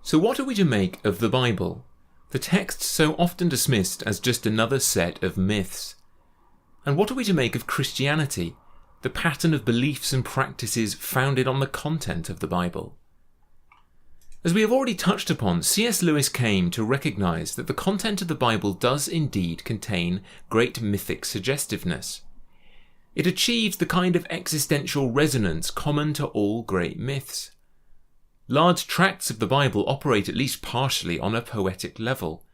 So what are we to make of the Bible, the text so often dismissed as just another set of myths? And what are we to make of Christianity, the pattern of beliefs and practices founded on the content of the Bible? As we have already touched upon, C.S. Lewis came to recognise that the content of the Bible does indeed contain great mythic suggestiveness. It achieves the kind of existential resonance common to all great myths. Large tracts of the Bible operate at least partially on a poetic level,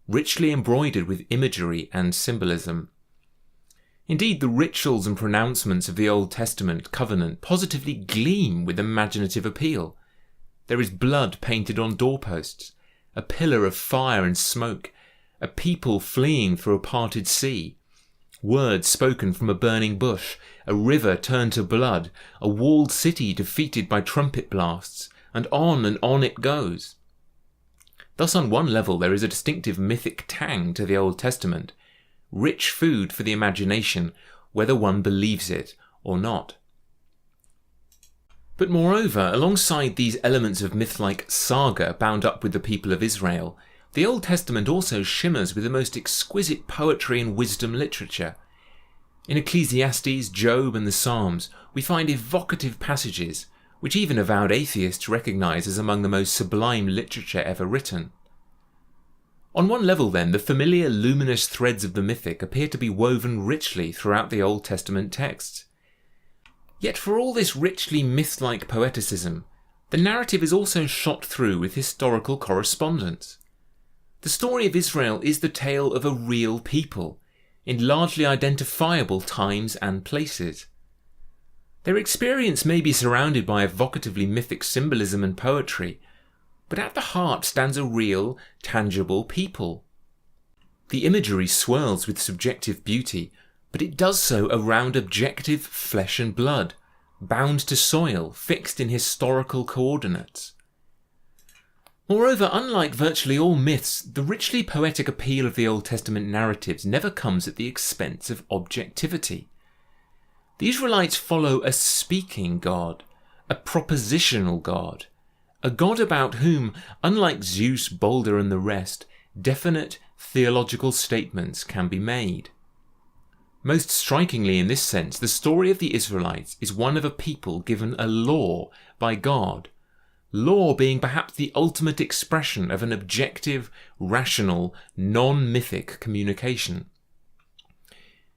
richly embroidered with imagery and symbolism. Indeed, the rituals and pronouncements of the Old Testament covenant positively gleam with imaginative appeal. There is blood painted on doorposts, a pillar of fire and smoke, a people fleeing through a parted sea, words spoken from a burning bush, a river turned to blood, a walled city defeated by trumpet blasts, and on it goes. Thus on one level there is a distinctive mythic tang to the Old Testament, rich food for the imagination, whether one believes it or not. But moreover, alongside these elements of myth-like saga bound up with the people of Israel, the Old Testament also shimmers with the most exquisite poetry and wisdom literature. In Ecclesiastes, Job and the Psalms, we find evocative passages which even avowed atheists recognise as among the most sublime literature ever written. On one level then, the familiar luminous threads of the mythic appear to be woven richly throughout the Old Testament texts. Yet for all this richly myth-like poeticism, the narrative is also shot through with historical correspondence. The story of Israel is the tale of a real people, in largely identifiable times and places. Their experience may be surrounded by evocatively mythic symbolism and poetry, but at the heart stands a real, tangible people. The imagery swirls with subjective beauty, but it does so around objective flesh and blood, bound to soil, fixed in historical coordinates. Moreover, unlike virtually all myths, the richly poetic appeal of the Old Testament narratives never comes at the expense of objectivity. The Israelites follow a speaking God, a propositional God, a God about whom, unlike Zeus, Balder and the rest, definite theological statements can be made. Most strikingly in this sense, the story of the Israelites is one of a people given a law by God, law being perhaps the ultimate expression of an objective, rational, non-mythic communication.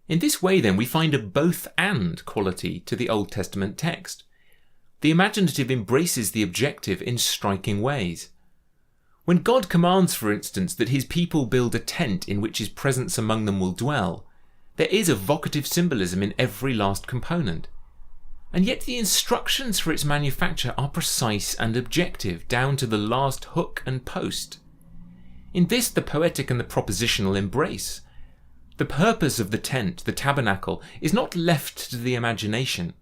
In this way then we find a both-and quality to the Old Testament text. The imaginative embraces the objective in striking ways. When God commands, for instance, that his people build a tent in which his presence among them will dwell, there is evocative symbolism in every last component. And yet the instructions for its manufacture are precise and objective, down to the last hook and post. In this the poetic and the propositional embrace. The purpose of the tent, the tabernacle, is not left to the imagination.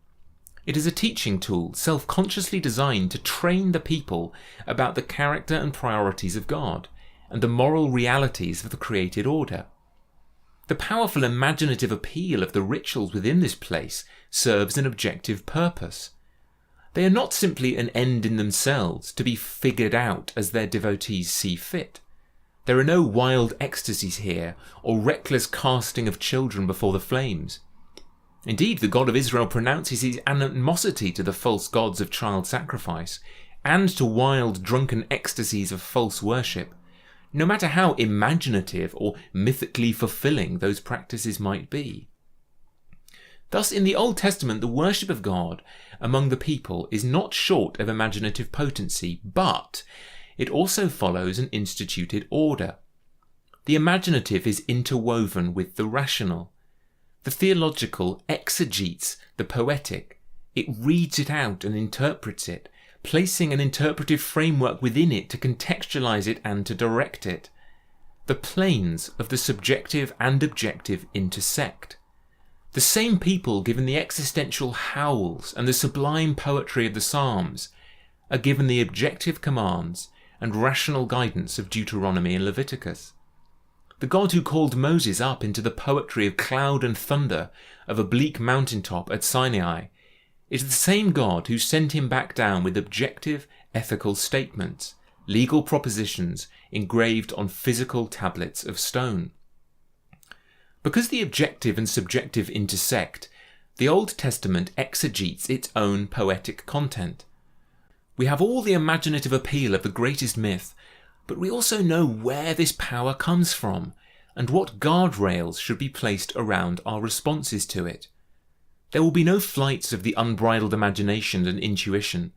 It is a teaching tool, self-consciously designed to train the people about the character and priorities of God, and the moral realities of the created order. The powerful imaginative appeal of the rituals within this place serves an objective purpose. They are not simply an end in themselves, to be figured out as their devotees see fit. There are no wild ecstasies here, or reckless casting of children before the flames. Indeed, the God of Israel pronounces his animosity to the false gods of child sacrifice, and to wild, drunken ecstasies of false worship, no matter how imaginative or mythically fulfilling those practices might be. Thus, in the Old Testament, the worship of God among the people is not short of imaginative potency, but it also follows an instituted order. The imaginative is interwoven with the rational. The theological exegetes the poetic. It reads it out and interprets it, placing an interpretive framework within it to contextualize it and to direct it. The planes of the subjective and objective intersect. The same people given the existential howls and the sublime poetry of the Psalms are given the objective commands and rational guidance of Deuteronomy and Leviticus. The God who called Moses up into the poetry of cloud and thunder of a bleak mountaintop at Sinai is the same God who sent him back down with objective ethical statements, legal propositions engraved on physical tablets of stone. Because the objective and subjective intersect, the Old Testament exegetes its own poetic content. We have all the imaginative appeal of the greatest myth, but we also know where this power comes from and what guardrails should be placed around our responses to it. There will be no flights of the unbridled imagination and intuition,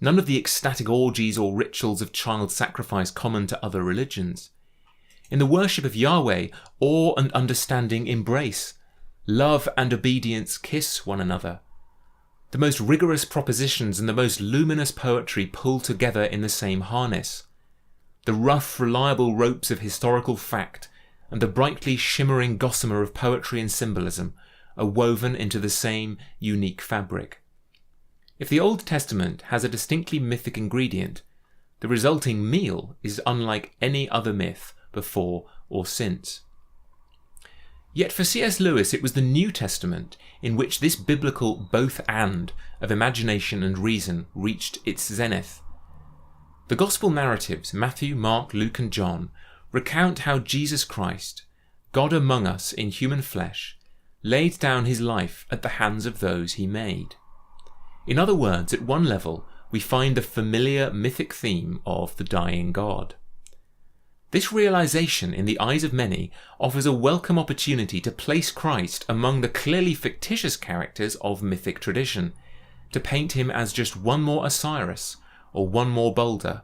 none of the ecstatic orgies or rituals of child sacrifice common to other religions. In the worship of Yahweh, awe and understanding embrace. Love and obedience kiss one another. The most rigorous propositions and the most luminous poetry pull together in the same harness. The rough, reliable ropes of historical fact and the brightly shimmering gossamer of poetry and symbolism are woven into the same unique fabric. If the Old Testament has a distinctly mythic ingredient, the resulting meal is unlike any other myth before or since. Yet for C.S. Lewis it was the New Testament in which this biblical both-and of imagination and reason reached its zenith. The Gospel narratives, Matthew, Mark, Luke and John, recount how Jesus Christ, God among us in human flesh, laid down his life at the hands of those he made. In other words, at one level, we find the familiar mythic theme of the dying God. This realization, in the eyes of many, offers a welcome opportunity to place Christ among the clearly fictitious characters of mythic tradition, to paint him as just one more Osiris or one more Boulder.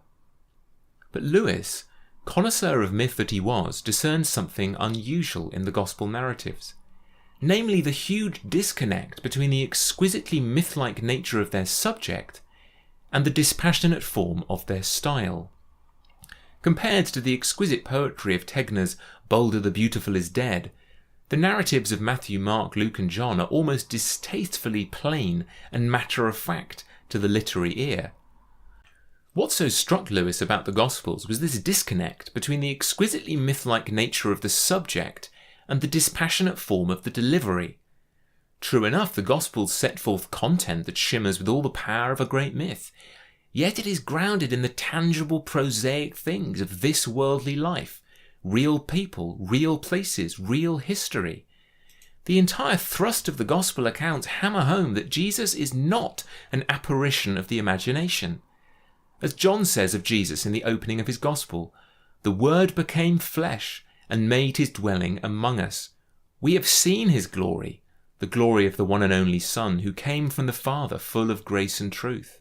But Lewis, connoisseur of myth that he was, discerned something unusual in the Gospel narratives, namely the huge disconnect between the exquisitely myth-like nature of their subject and the dispassionate form of their style. Compared to the exquisite poetry of Tegner's Boulder the Beautiful is Dead, the narratives of Matthew, Mark, Luke and John are almost distastefully plain and matter-of-fact to the literary ear. What so struck Lewis about the Gospels was this disconnect between the exquisitely myth-like nature of the subject and the dispassionate form of the delivery. True enough, the Gospels set forth content that shimmers with all the power of a great myth, yet it is grounded in the tangible prosaic things of this worldly life, real people, real places, real history. The entire thrust of the Gospel accounts hammer home that Jesus is not an apparition of the imagination. As John says of Jesus in the opening of his Gospel, "The Word became flesh and made his dwelling among us. We have seen his glory, the glory of the one and only Son who came from the Father full of grace and truth."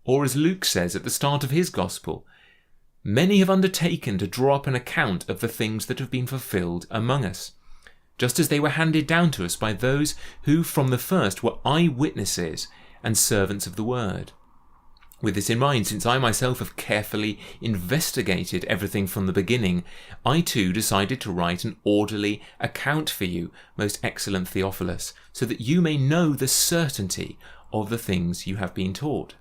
Or as Luke says at the start of his Gospel, "Many have undertaken to draw up an account of the things that have been fulfilled among us, just as they were handed down to us by those who from the first were eyewitnesses and servants of the word." With this in mind, since I myself have carefully investigated everything from the beginning, I too decided to write an orderly account for you, most excellent Theophilus, so that you may know the certainty of the things you have been taught.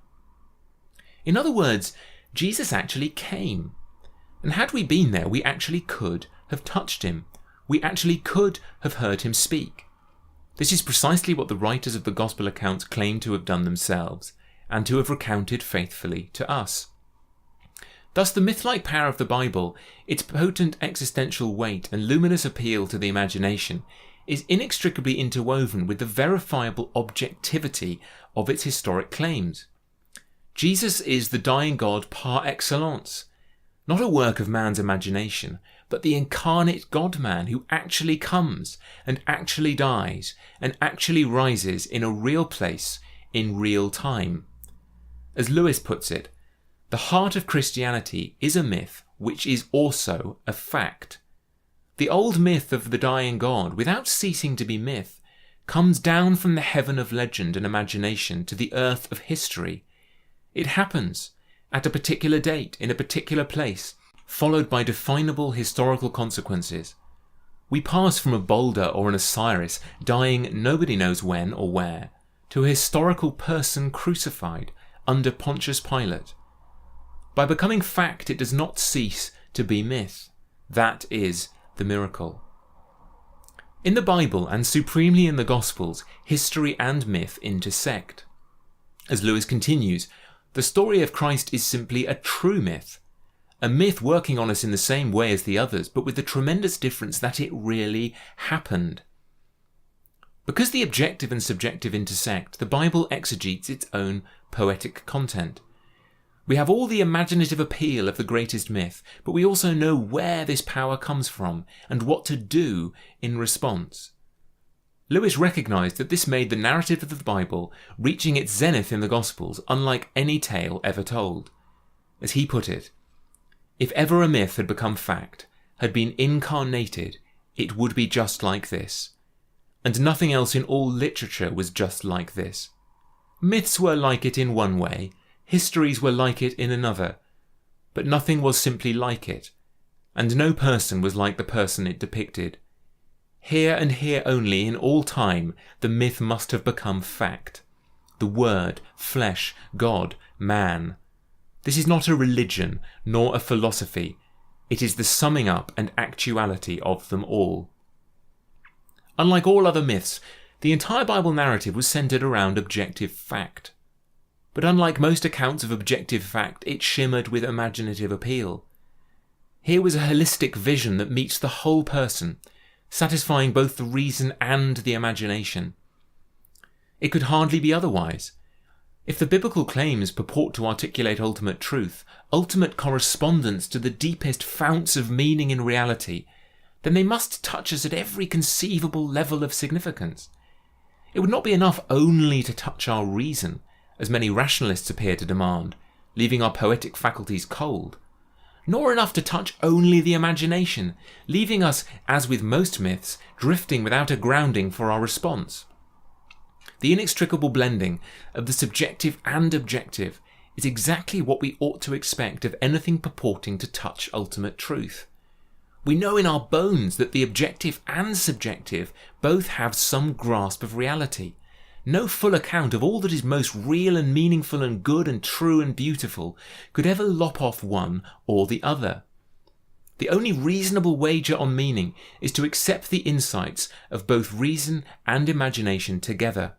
In other words, Jesus actually came. And had we been there, we actually could have touched him. We actually could have heard him speak. This is precisely what the writers of the Gospel accounts claim to have done themselves, and to have recounted faithfully to us. Thus the myth-like power of the Bible, its potent existential weight and luminous appeal to the imagination, is inextricably interwoven with the verifiable objectivity of its historic claims. Jesus is the dying God par excellence, not a work of man's imagination, but the incarnate God-man who actually comes and actually dies and actually rises in a real place in real time. As Lewis puts it, the heart of Christianity is a myth which is also a fact. The old myth of the dying God, without ceasing to be myth, comes down from the heaven of legend and imagination to the earth of history. It happens at a particular date, in a particular place, followed by definable historical consequences. We pass from a Boulder or an Osiris, dying nobody knows when or where, to a historical person crucified under Pontius Pilate. By becoming fact, it does not cease to be myth. That is the miracle. In the Bible, and supremely in the Gospels, history and myth intersect. As Lewis continues, The story of Christ is simply a true myth. A myth working on us in the same way as the others, but with the tremendous difference that it really happened. Because the objective and subjective intersect, the Bible exegetes its own poetic content. We have all the imaginative appeal of the greatest myth, but we also know where this power comes from and what to do in response. Lewis recognised that this made the narrative of the Bible, reaching its zenith in the Gospels, unlike any tale ever told. As he put it, if ever a myth had become fact, had been incarnated, it would be just like this. And nothing else in all literature was just like this. Myths were like it in one way, histories were like it in another, but nothing was simply like it, and no person was like the person it depicted. Here and here only in all time the myth must have become fact. The Word, flesh, God, man. This is not a religion, nor a philosophy. It is the summing up and actuality of them all. Unlike all other myths, the entire Bible narrative was centered around objective fact. But unlike most accounts of objective fact, it shimmered with imaginative appeal. Here was a holistic vision that meets the whole person, satisfying both the reason and the imagination. It could hardly be otherwise. If the biblical claims purport to articulate ultimate truth, ultimate correspondence to the deepest founts of meaning in reality, then they must touch us at every conceivable level of significance. It would not be enough only to touch our reason, as many rationalists appear to demand, leaving our poetic faculties cold, nor enough to touch only the imagination, leaving us, as with most myths, drifting without a grounding for our response. The inextricable blending of the subjective and objective is exactly what we ought to expect of anything purporting to touch ultimate truth. We know in our bones that the objective and subjective both have some grasp of reality. No full account of all that is most real and meaningful and good and true and beautiful could ever lop off one or the other. The only reasonable wager on meaning is to accept the insights of both reason and imagination together.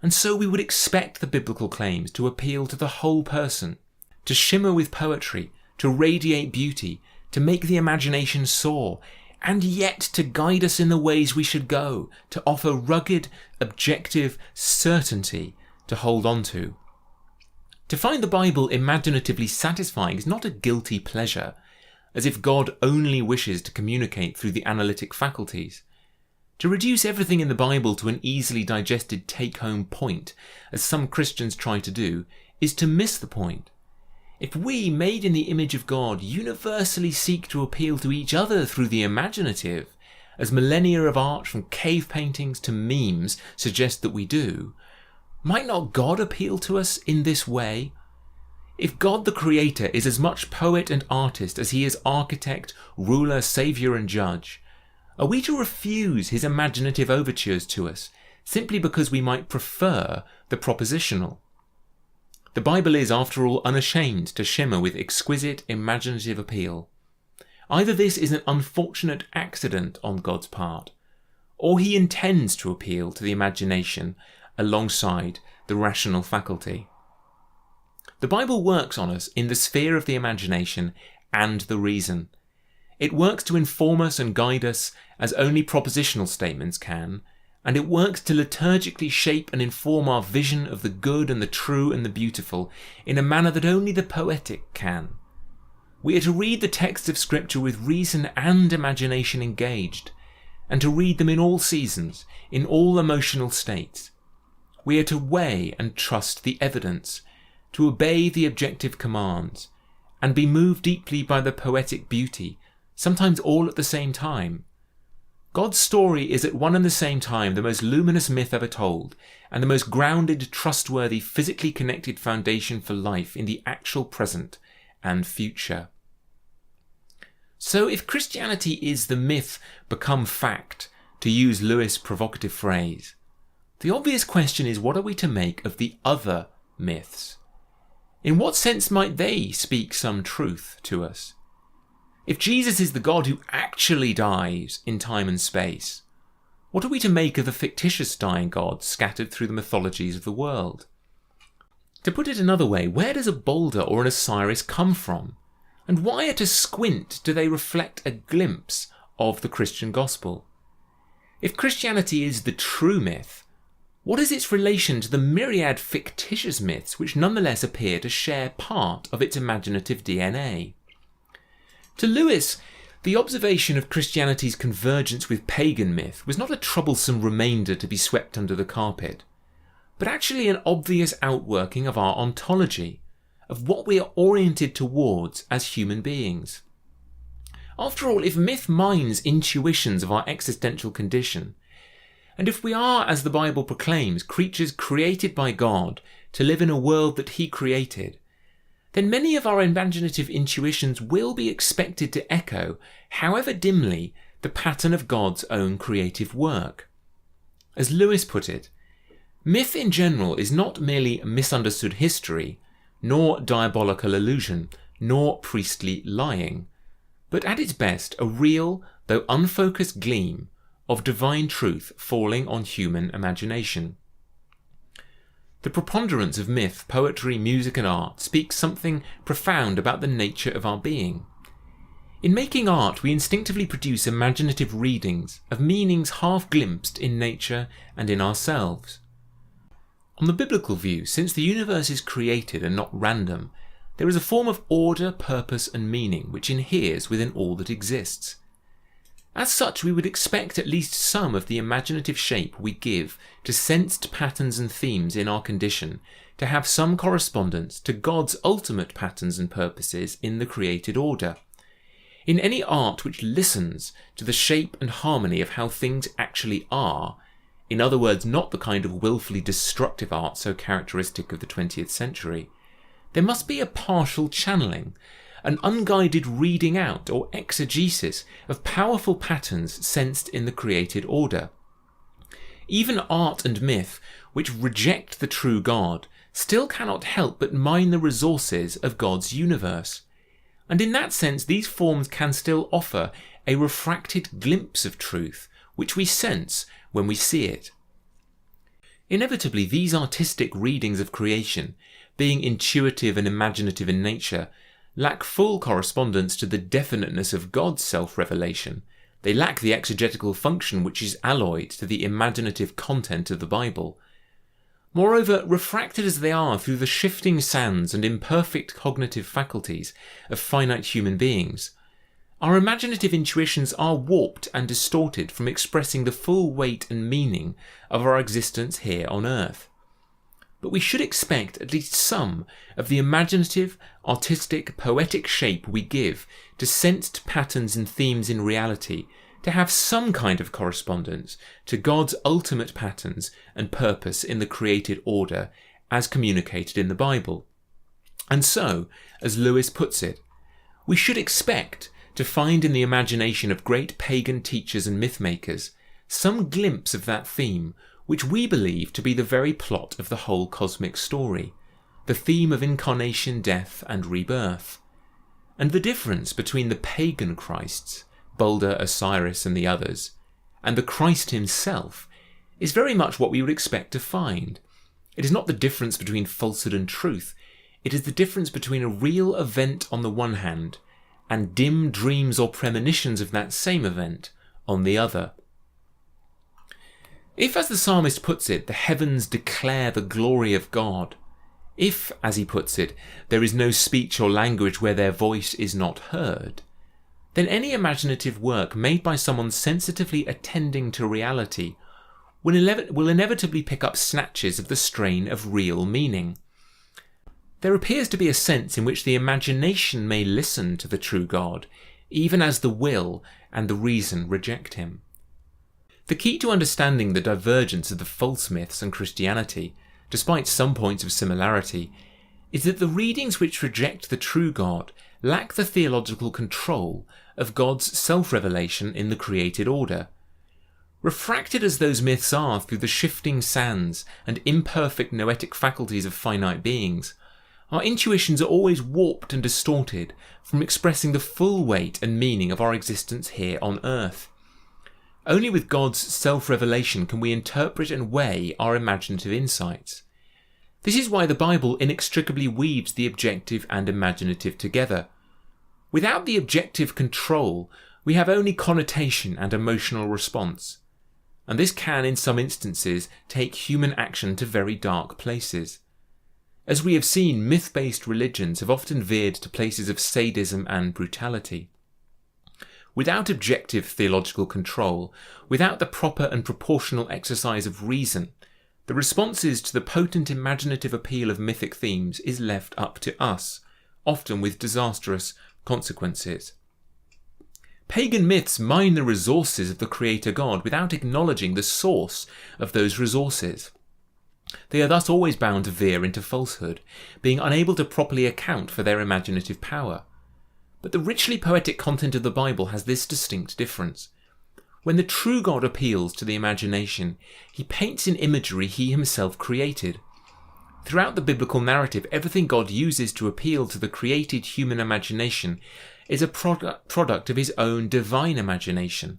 And so we would expect the biblical claims to appeal to the whole person, to shimmer with poetry, to radiate beauty, to make the imagination soar, and yet to guide us in the ways we should go, to offer rugged, objective certainty to hold on to. To find the Bible imaginatively satisfying is not a guilty pleasure, as if God only wishes to communicate through the analytic faculties. To reduce everything in the Bible to an easily digested take-home point, as some Christians try to do, is to miss the point. If we, made in the image of God, universally seek to appeal to each other through the imaginative, as millennia of art from cave paintings to memes suggest that we do, might not God appeal to us in this way? If God the Creator is as much poet and artist as he is architect, ruler, saviour and judge, are we to refuse his imaginative overtures to us simply because we might prefer the propositional? The Bible is, after all, unashamed to shimmer with exquisite imaginative appeal. Either this is an unfortunate accident on God's part, or he intends to appeal to the imagination alongside the rational faculty. The Bible works on us in the sphere of the imagination and the reason. It works to inform us and guide us as only propositional statements can, and it works to liturgically shape and inform our vision of the good and the true and the beautiful in a manner that only the poetic can. We are to read the texts of Scripture with reason and imagination engaged, and to read them in all seasons, in all emotional states. We are to weigh and trust the evidence, to obey the objective commands, and be moved deeply by the poetic beauty, sometimes all at the same time. God's story is at one and the same time the most luminous myth ever told, and the most grounded, trustworthy, physically connected foundation for life in the actual present and future. So if Christianity is the myth become fact, to use Lewis' provocative phrase, the obvious question is, what are we to make of the other myths? In what sense might they speak some truth to us? If Jesus is the God who actually dies in time and space, what are we to make of the fictitious dying gods scattered through the mythologies of the world? To put it another way, where does a boulder or an Osiris come from? And why at a squint do they reflect a glimpse of the Christian gospel? If Christianity is the true myth, what is its relation to the myriad fictitious myths which nonetheless appear to share part of its imaginative DNA? To Lewis, the observation of Christianity's convergence with pagan myth was not a troublesome remainder to be swept under the carpet, but actually an obvious outworking of our ontology, of what we are oriented towards as human beings. After all, if myth mines intuitions of our existential condition, and if we are, as the Bible proclaims, creatures created by God to live in a world that He created, then many of our imaginative intuitions will be expected to echo, however dimly, the pattern of God's own creative work. As Lewis put it, myth in general is not merely misunderstood history, nor diabolical illusion, nor priestly lying, but at its best a real, though unfocused gleam of divine truth falling on human imagination. The preponderance of myth, poetry, music and art speaks something profound about the nature of our being. In making art, we instinctively produce imaginative readings of meanings half glimpsed in nature and in ourselves. On the biblical view, since the universe is created and not random, there is a form of order, purpose and meaning which inheres within all that exists. As such, we would expect at least some of the imaginative shape we give to sensed patterns and themes in our condition to have some correspondence to God's ultimate patterns and purposes in the created order. In any art which listens to the shape and harmony of how things actually are, in other words, not the kind of willfully destructive art so characteristic of the 20th century, there must be a partial channeling, an unguided reading out or exegesis of powerful patterns sensed in the created order. Even art and myth, which reject the true God, still cannot help but mine the resources of God's universe. And in that sense, these forms can still offer a refracted glimpse of truth, which we sense when we see it. Inevitably, these artistic readings of creation, being intuitive and imaginative in nature, lack full correspondence to the definiteness of God's self-revelation. They lack the exegetical function which is alloyed to the imaginative content of the Bible. Moreover, refracted as they are through the shifting sands and imperfect cognitive faculties of finite human beings, our imaginative intuitions are warped and distorted from expressing the full weight and meaning of our existence here on earth. But we should expect at least some of the imaginative, artistic, poetic shape we give to sensed patterns and themes in reality to have some kind of correspondence to God's ultimate patterns and purpose in the created order as communicated in the Bible. And so, as Lewis puts it, we should expect to find in the imagination of great pagan teachers and mythmakers some glimpse of that theme which we believe to be the very plot of the whole cosmic story, the theme of incarnation, death and rebirth. And the difference between the pagan Christs, Balder, Osiris and the others, and the Christ himself is very much what we would expect to find. It is not the difference between falsehood and truth, it is the difference between a real event on the one hand and dim dreams or premonitions of that same event on the other. If, as the psalmist puts it, the heavens declare the glory of God, if, as he puts it, there is no speech or language where their voice is not heard, then any imaginative work made by someone sensitively attending to reality will inevitably pick up snatches of the strain of real meaning. There appears to be a sense in which the imagination may listen to the true God, even as the will and the reason reject him. The key to understanding the divergence of the false myths and Christianity, despite some points of similarity, is that the readings which reject the true God lack the theological control of God's self-revelation in the created order. Refracted as those myths are through the shifting sands and imperfect noetic faculties of finite beings, our intuitions are always warped and distorted from expressing the full weight and meaning of our existence here on earth. Only with God's self-revelation can we interpret and weigh our imaginative insights. This is why the Bible inextricably weaves the objective and imaginative together. Without the objective control, we have only connotation and emotional response. And this can, in some instances, take human action to very dark places. As we have seen, myth-based religions have often veered to places of sadism and brutality. Without objective theological control, without the proper and proportional exercise of reason, the responses to the potent imaginative appeal of mythic themes is left up to us, often with disastrous consequences. Pagan myths mine the resources of the Creator God without acknowledging the source of those resources. They are thus always bound to veer into falsehood, being unable to properly account for their imaginative power. But the richly poetic content of the Bible has this distinct difference. When the true God appeals to the imagination, he paints in imagery he himself created. Throughout the biblical narrative, everything God uses to appeal to the created human imagination is a product of his own divine imagination.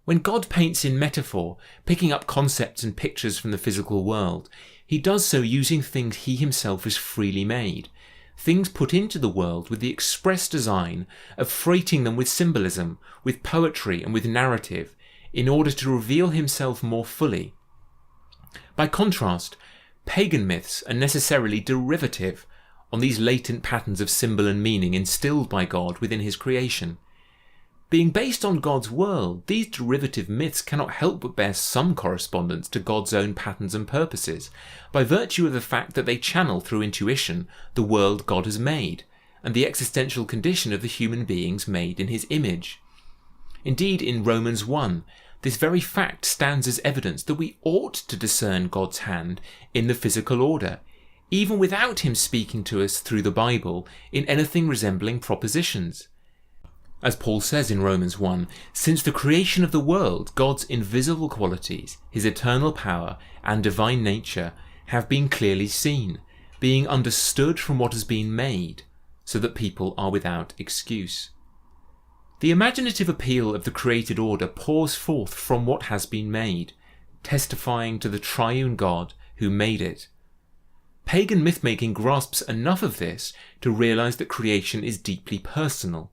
When God paints in metaphor, picking up concepts and pictures from the physical world, he does so using things he himself has freely made, things put into the world with the express design of freighting them with symbolism, with poetry and with narrative, in order to reveal himself more fully. By contrast, pagan myths are necessarily derivative on these latent patterns of symbol and meaning instilled by God within his creation. Being based on God's world, these derivative myths cannot help but bear some correspondence to God's own patterns and purposes, by virtue of the fact that they channel through intuition the world God has made, and the existential condition of the human beings made in his image. Indeed, in Romans 1, this very fact stands as evidence that we ought to discern God's hand in the physical order, even without him speaking to us through the Bible in anything resembling propositions. As Paul says in Romans 1, since the creation of the world, God's invisible qualities, his eternal power and divine nature have been clearly seen, being understood from what has been made, so that people are without excuse. The imaginative appeal of the created order pours forth from what has been made, testifying to the triune God who made it. Pagan myth-making grasps enough of this to realize that creation is deeply personal,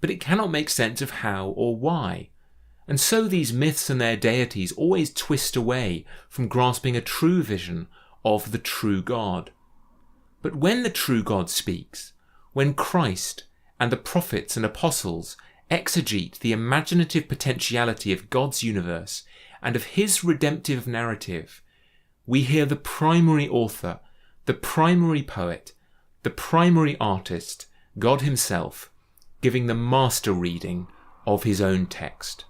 but it cannot make sense of how or why, and so these myths and their deities always twist away from grasping a true vision of the true God. But when the true God speaks, when Christ and the prophets and apostles exegete the imaginative potentiality of God's universe and of his redemptive narrative, we hear the primary author, the primary poet, the primary artist, God himself, giving the master reading of his own text.